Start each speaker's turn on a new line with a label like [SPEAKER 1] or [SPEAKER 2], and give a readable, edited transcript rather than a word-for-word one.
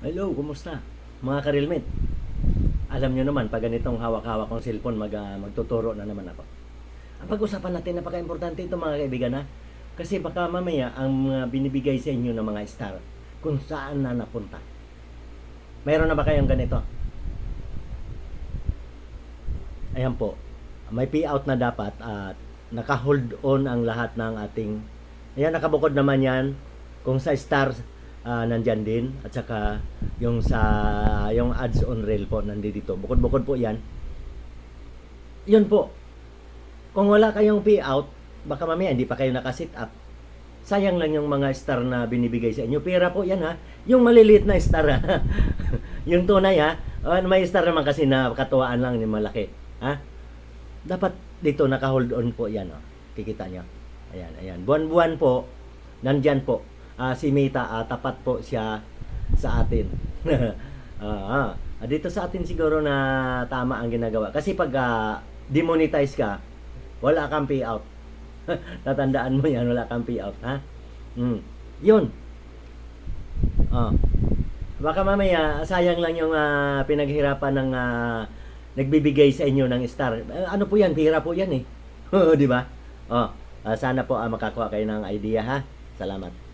[SPEAKER 1] Hello, kumusta? Mga karilmit, alam nyo naman, pag ganitong hawak-hawak kong cellphone, magtuturo na naman ako. Ang pag-usapan natin, napaka-importante ito mga kaibigan ha. Kasi baka mamaya ang binibigay sa inyo ng mga star, kung saan na napunta. Mayroon na ba kayong ganito? Ayan po, may payout na dapat at naka-hold on ang lahat ng ating. Ayan, nakabukod naman yan. Kung sa star, nandyan din. At saka yung sa yung ads on rail po nandito. Bukod-bukod po yan. Yun po. Kung wala kayong payout, baka mamaya hindi pa kayo naka-sit up. Sayang lang yung mga star na binibigay sa inyo. Pera po yan ha. Yung maliliit na star ha. Yung tunay ha. May star naman kasi na katuwaan lang yung malaki. Ha? Dapat dito naka-hold on po yan. Oh. Kikita nyo. Ayan, ayan. Buwan-buwan po, nandyan po. Si Mita, tapat po siya sa atin. Dito sa atin siguro na tama ang ginagawa. Kasi pag demonetize ka, wala kang payout. Tatandaan mo yan, wala kang payout. Ha? Yun. Baka mamaya, sayang lang yung pinaghirapan ng nagbibigay sa inyo ng star. Ano po yan? Pira po yan eh. Di ba? Sana po makakuha kayo ng idea ha. Salamat.